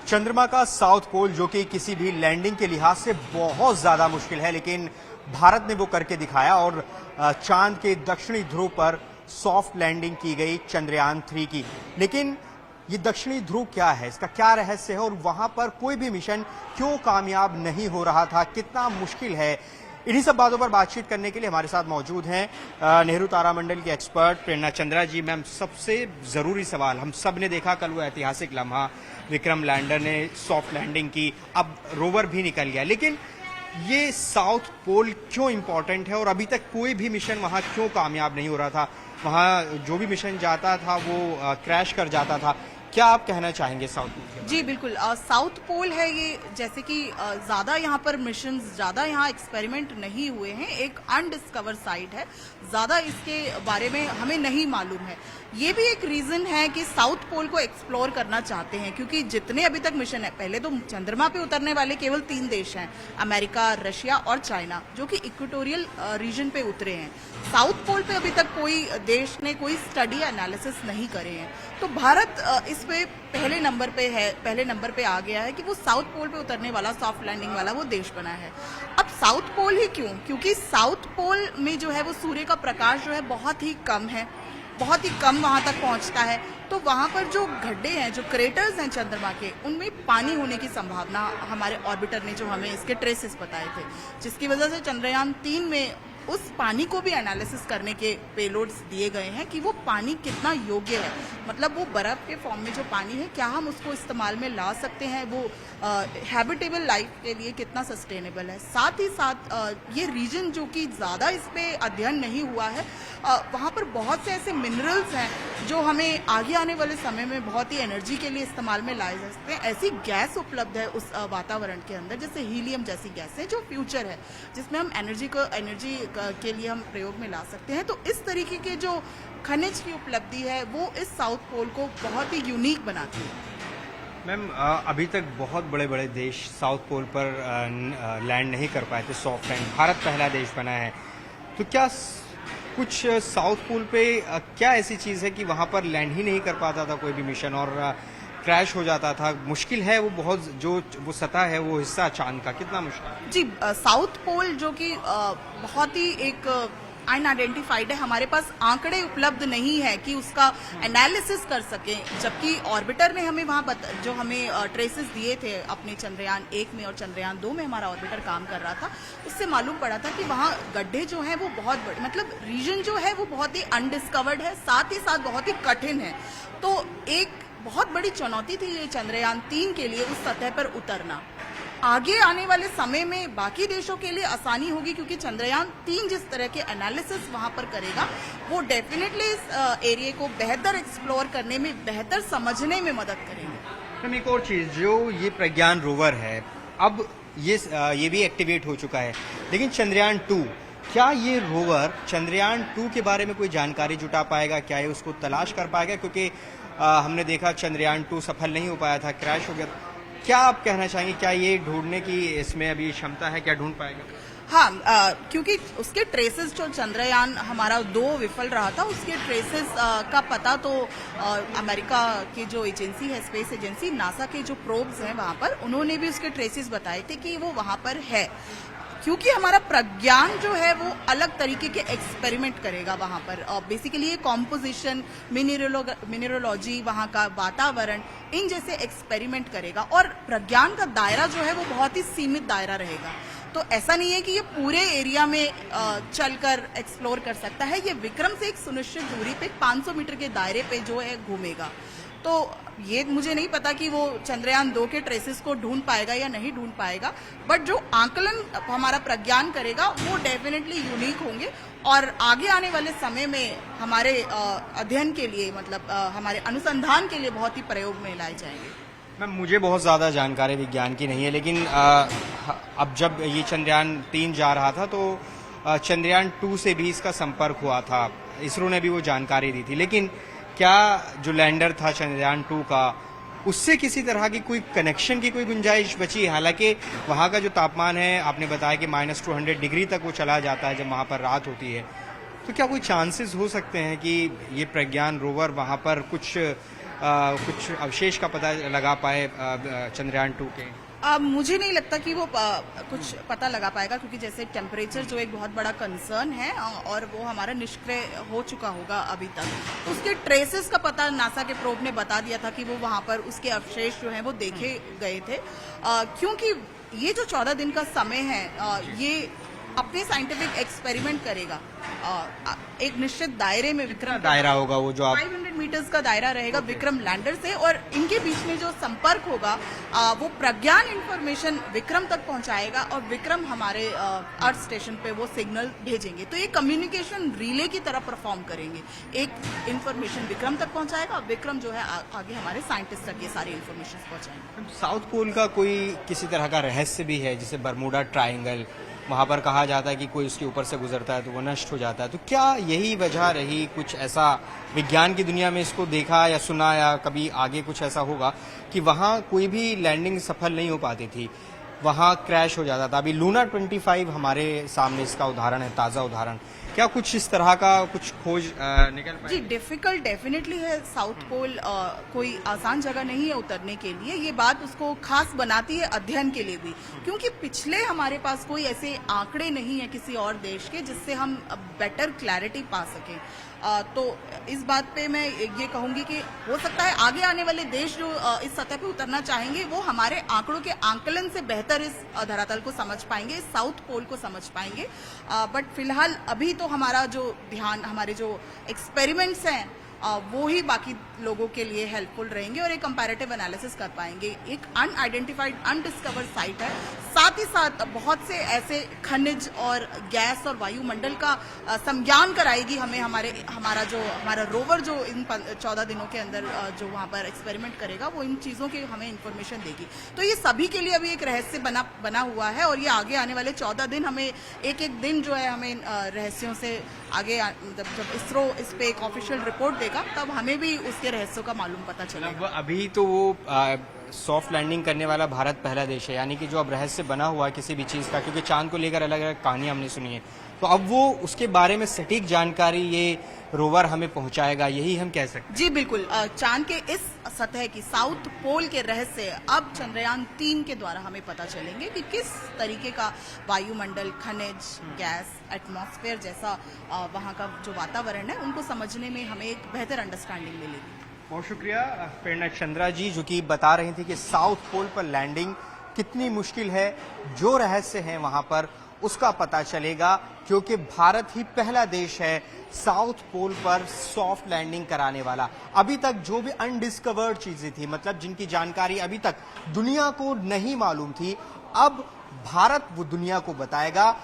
चंद्रमा का south pole जो कि किसी भी लैंडिंग के लिहाज से बहुत ज्यादा मुश्किल है, लेकिन भारत ने वो करके दिखाया और चांद के दक्षिणी ध्रुव पर सॉफ्ट लैंडिंग की गई चंद्रयान 3 की। लेकिन ये दक्षिणी ध्रुव क्या है, इसका क्या रहस्य है और वहां पर कोई भी मिशन क्यों कामयाब नहीं हो रहा था, कितना मुश्किल है, इन्हीं सब बातों पर बातचीत करने के लिए हमारे साथ मौजूद हैं नेहरू तारामंडल के एक्सपर्ट प्रेरणा चंद्रा जी। मैम, सबसे जरूरी सवाल, हम सब ने देखा कल वो ऐतिहासिक लम्हा, विक्रम लैंडर ने सॉफ्ट लैंडिंग की, अब रोवर भी निकल गया, लेकिन ये साउथ पोल क्यों इंपॉर्टेंट है और अभी तक कोई भी मिशन वहां क्यों कामयाब नहीं हो रहा था? वहां जो भी मिशन जाता था वो क्रैश कर जाता था। क्या आप कहना चाहेंगे साउथ पोल? जी बिल्कुल, साउथ पोल है ये, जैसे कि ज्यादा यहाँ पर मिशन, ज्यादा यहाँ एक्सपेरिमेंट नहीं हुए हैं, एक अनडिस्कवर साइट है, ज्यादा इसके बारे में हमें नहीं मालूम है। ये भी एक रीजन है कि साउथ पोल को एक्सप्लोर करना चाहते हैं, क्योंकि जितने अभी तक मिशन है, पहले तो चंद्रमा पे उतरने वाले केवल 3 देश हैं, अमेरिका, रशिया और चाइना, जो कि इक्वेटोरियल रीजन पे उतरे हैं। साउथ पोल पे अभी तक कोई देश ने कोई स्टडी एनालिसिस नहीं करे हैं। तो भारत इस पे पहले नंबर पे आ गया है कि वो साउथ पोल पे उतरने वाला, सॉफ्ट लैंडिंग वाला वो देश बना है। अब साउथ पोल ही क्यों? क्योंकि साउथ पोल में जो है वो सूर्य का प्रकाश जो है बहुत ही कम है, बहुत ही कम वहां तक पहुंचता है। तो वहां पर जो गड्ढे हैं, जो क्रेटर्स हैं चंद्रमा के, उनमें पानी होने की संभावना हमारे ऑर्बिटर ने जो हमें इसके ट्रेसेस बताए थे, जिसकी वजह से चंद्रयान 3 में उस पानी को भी एनालिसिस करने के पेलोड्स दिए गए हैं कि वो पानी कितना योग्य है, मतलब वो बर्फ के फॉर्म में जो पानी है, क्या हम उसको इस्तेमाल में ला सकते हैं, वो हैबिटेबल लाइफ के लिए कितना सस्टेनेबल है। साथ ही साथ ये रीजन जो कि ज़्यादा इस पे अध्ययन नहीं हुआ है, वहाँ पर बहुत से ऐसे मिनरल्स हैं जो हमें आगे आने वाले समय में बहुत ही एनर्जी के लिए इस्तेमाल में लाए जा सकते हैं। ऐसी गैस उपलब्ध है उस वातावरण के अंदर, जैसे हीलियम जैसी गैस है, जो फ्यूचर है, जिसमें हम एनर्जी के लिए हम प्रयोग में ला सकते हैं। तो इस तरीके के जो खनिज की उपलब्धि है वो इस साउथ पोल को बहुत ही यूनिक बनाती है। मैम, अभी तक बहुत बड़े बड़े देश साउथ पोल पर लैंड नहीं कर पाए थे, सॉफ्ट लैंड। भारत पहला देश बना है, तो क्या कुछ साउथ पोल पे क्या ऐसी चीज़ है कि वहाँ पर लैंड ही नहीं कर पाता था कोई भी मिशन और क्रैश हो जाता था? मुश्किल है वो बहुत, जो वो सतह है, वो हिस्सा चांद का कितना मुश्किल? जी, साउथ पोल जो कि बहुत ही एक अनआइडेंटिफाइड है, हमारे पास आंकड़े उपलब्ध नहीं है कि उसका एनालिसिस कर सके, जबकि ऑर्बिटर ने हमें वहाँ जो हमें ट्रेसेस दिए थे अपने चंद्रयान 1 में और चंद्रयान 2 में हमारा ऑर्बिटर काम कर रहा था, उससे मालूम पड़ा था कि वहाँ गड्ढे जो हैं वो बहुत बड़े, मतलब रीजन जो है वो बहुत ही अनडिस्कवर्ड है, साथ ही साथ बहुत ही कठिन है। तो एक बहुत बड़ी चुनौती थी ये चंद्रयान 3 के लिए उस सतह पर उतरना। आगे आने वाले समय में बाकी देशों के लिए आसानी होगी, क्योंकि चंद्रयान 3 जिस तरह के एनालिसिस वहां पर करेगा, वो डेफिनेटली इस एरिया को बेहतर एक्सप्लोर करने में, बेहतर समझने में मदद करेंगे। हम एक और चीज, जो ये प्रज्ञान रोवर है, अब ये भी एक्टिवेट हो चुका है, लेकिन चंद्रयान 2, क्या ये रोवर चंद्रयान 2 के बारे में कोई जानकारी जुटा पाएगा? क्या ये उसको तलाश कर पाएगा? क्योंकि हमने देखा चंद्रयान 2 सफल नहीं हो पाया था, क्रैश हो गया। क्या आप कहना चाहेंगे, क्या ये ढूंढने की इसमें अभी क्षमता है, क्या ढूंढ पाएगा? हाँ, क्योंकि उसके ट्रेसेस, जो चंद्रयान हमारा 2 विफल रहा था, उसके ट्रेसेस का पता तो अमेरिका की जो एजेंसी है, स्पेस एजेंसी नासा के जो प्रोब्स हैं वहां पर, उन्होंने भी उसके ट्रेसेस बताए थे कि वो वहां पर है। क्योंकि हमारा प्रज्ञान जो है वो अलग तरीके के एक्सपेरिमेंट करेगा वहां पर, बेसिकली ये कॉम्पोजिशन, मिनरोलॉजी, वहां का वातावरण, इन जैसे एक्सपेरिमेंट करेगा, और प्रज्ञान का दायरा जो है वो बहुत ही सीमित दायरा रहेगा। तो ऐसा नहीं है कि ये पूरे एरिया में चलकर एक्सप्लोर कर सकता है, ये विक्रम से एक सुनिश्चित दूरी पे 500 मीटर के दायरे पे जो है घूमेगा। तो ये मुझे नहीं पता कि वो चंद्रयान 2 के ट्रेसेस को ढूंढ पाएगा या नहीं ढूंढ पाएगा, बट जो आंकलन हमारा प्रज्ञान करेगा वो डेफिनेटली यूनिक होंगे और आगे आने वाले समय में हमारे अध्ययन के लिए, मतलब हमारे अनुसंधान के लिए बहुत ही प्रयोग में लाए जाएंगे। मैम, मुझे बहुत ज़्यादा जानकारी विज्ञान की नहीं है, लेकिन अब जब ये चंद्रयान 3 जा रहा था तो चंद्रयान 2 से भी इसका संपर्क हुआ था, इसरो ने भी वो जानकारी दी थी, लेकिन क्या जो लैंडर था चंद्रयान 2 का, उससे किसी तरह की कोई कनेक्शन की कोई गुंजाइश बची? हालांकि वहाँ का जो तापमान है, आपने बताया कि -200 डिग्री तक वो चला जाता है जब वहाँ पर रात होती है, तो क्या कोई चांसेस हो सकते हैं कि ये प्रज्ञान रोवर वहाँ पर कुछ कुछ अवशेष का पता लगा पाए चंद्रयान 2 के? मुझे नहीं लगता कि वो कुछ पता लगा पाएगा, क्योंकि जैसे टेम्परेचर जो एक बहुत बड़ा कंसर्न है और वो हमारा निष्क्रिय हो चुका होगा अभी तक। उसके ट्रेसेस का पता नासा के प्रोब ने बता दिया था कि वो वहां पर उसके अवशेष जो हैं वो देखे गए थे, क्योंकि ये जो 14 दिन का समय है ये अपने साइंटिफिक एक्सपेरिमेंट करेगा एक निश्चित दायरे में। विक्रम दायरा होगा वो जो आप 500 मीटर्स का दायरा रहेगा विक्रम लैंडर से, और इनके बीच में जो संपर्क होगा वो प्रज्ञान इंफॉर्मेशन विक्रम तक पहुंचाएगा और विक्रम हमारे अर्थ स्टेशन पे वो सिग्नल भेजेंगे। तो ये कम्युनिकेशन रिले की तरह परफॉर्म करेंगे। एक इंफॉर्मेशन विक्रम तक पहुंचाएगा, विक्रम जो है आगे हमारे साइंटिस्ट तक ये सारी इंफॉर्मेशन पहुंचाएंगे। साउथ पोल का कोई किसी तरह का रहस्य भी है, जैसे बरमूडा ट्रायंगल, वहां पर कहा जाता है कि कोई उसके ऊपर से गुजरता है तो वो नष्ट हो जाता है, तो क्या यही वजह रही? कुछ ऐसा विज्ञान की दुनिया में इसको देखा या सुना, या कभी आगे कुछ ऐसा होगा कि वहां कोई भी लैंडिंग सफल नहीं हो पाती थी, वहां क्रैश हो जाता था? अभी लूना 25 हमारे सामने इसका उदाहरण है, ताजा उदाहरण। क्या कुछ इस तरह का कुछ खोज निकल पाई? जी, डिफिकल्ट डेफिनेटली है। साउथ पोल कोई आसान जगह नहीं है उतरने के लिए। ये बात उसको खास बनाती है अध्ययन के लिए भी, क्योंकि पिछले हमारे पास कोई ऐसे आंकड़े नहीं है किसी और देश के जिससे हम बेटर क्लैरिटी पा सकें। तो इस बात पे मैं ये कहूंगी कि हो सकता है आगे आने वाले देश जो इस सतह पे उतरना चाहेंगे वो हमारे आंकड़ों के आंकलन से बेहतर इस धरातल को समझ पाएंगे, इस साउथ पोल को समझ पाएंगे। बट फिलहाल अभी तो हमारा जो ध्यान, हमारे जो एक्सपेरिमेंट्स हैं वो ही बाकी लोगों के लिए हेल्पफुल रहेंगे और एक कंपैरेटिव एनालिसिस कर पाएंगे। एक अनआइडेंटिफाइड, अनडिस्कवर्ड साइट है, साथ ही साथ बहुत से ऐसे खनिज और गैस और वायुमंडल का संज्ञान कराएगी हमें हमारा रोवर जो इन 14 दिनों के अंदर जो वहां पर एक्सपेरिमेंट करेगा वो इन चीजों की हमें इंफॉर्मेशन देगी। तो ये सभी के लिए अभी एक रहस्य बना हुआ है, और ये आगे आने वाले 14 दिन हमें एक एक दिन जो है हमें रहस्यों से आगे, जब इसरो इस पे एक ऑफिशियल रिपोर्ट देगा तब हमें भी उसके रहस्यों का मालूम पता चलेगा। अभी तो वो सॉफ्ट लैंडिंग करने वाला भारत पहला देश है, यानी कि जो अब रहस्य बना हुआ है किसी भी चीज का, क्योंकि चांद को लेकर अलग अलग कहानियां हमने सुनी है, तो अब वो उसके बारे में सटीक जानकारी ये रोवर हमें पहुंचाएगा, यही हम कह सकते हैं? जी बिल्कुल। चांद के इस सतह की, साउथ पोल के रहस्य अब चंद्रयान 3 के द्वारा हमें पता चलेंगे कि किस तरीके का वायुमंडल, खनिज, गैस, एटमॉस्फेयर जैसा वहाँ का जो वातावरण है उनको समझने में हमें एक बेहतर अंडरस्टैंडिंग मिलेगी। बहुत शुक्रिया प्रेरणा चंद्रा जी, जो कि बता रही थी कि साउथ पोल पर लैंडिंग कितनी मुश्किल है। जो रहस्य है वहां पर उसका पता चलेगा, क्योंकि भारत ही पहला देश है साउथ पोल पर सॉफ्ट लैंडिंग कराने वाला। अभी तक जो भी अनडिस्कवर्ड चीजें थी, मतलब जिनकी जानकारी अभी तक दुनिया को नहीं मालूम थी, अब भारत वो दुनिया को बताएगा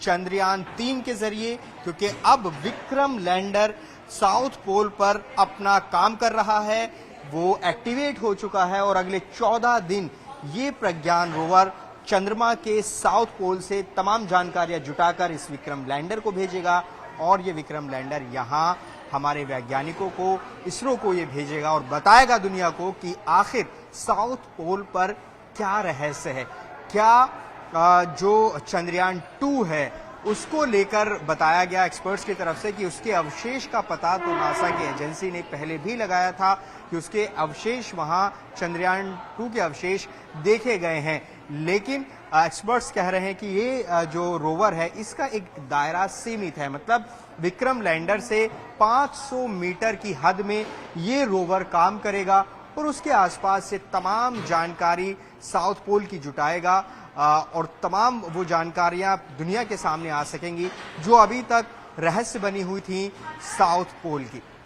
चंद्रयान 3 के जरिए, क्योंकि अब विक्रम लैंडर साउथ पोल पर अपना काम कर रहा है, वो एक्टिवेट हो चुका है और अगले 14 दिन ये प्रज्ञान रोवर चंद्रमा के साउथ पोल से तमाम जानकारियां जुटाकर इस विक्रम लैंडर को भेजेगा, और ये विक्रम लैंडर यहाँ हमारे वैज्ञानिकों को, इसरो को ये भेजेगा और बताएगा दुनिया को कि आखिर साउथ पोल पर क्या रहस्य है। क्या जो चंद्रयान 2 है उसको लेकर बताया गया एक्सपर्ट्स की तरफ से कि उसके अवशेष का पता तो नासा की एजेंसी ने पहले भी लगाया था कि उसके अवशेष, वहां चंद्रयान 2 के अवशेष देखे गए हैं, लेकिन एक्सपर्ट्स कह रहे हैं कि ये जो रोवर है इसका एक दायरा सीमित है, मतलब विक्रम लैंडर से 500 मीटर की हद में ये रोवर काम करेगा और उसके आसपास से तमाम जानकारी साउथ पोल की जुटाएगा और तमाम वो जानकारियां दुनिया के सामने आ सकेंगी जो अभी तक रहस्य बनी हुई थी साउथ पोल की।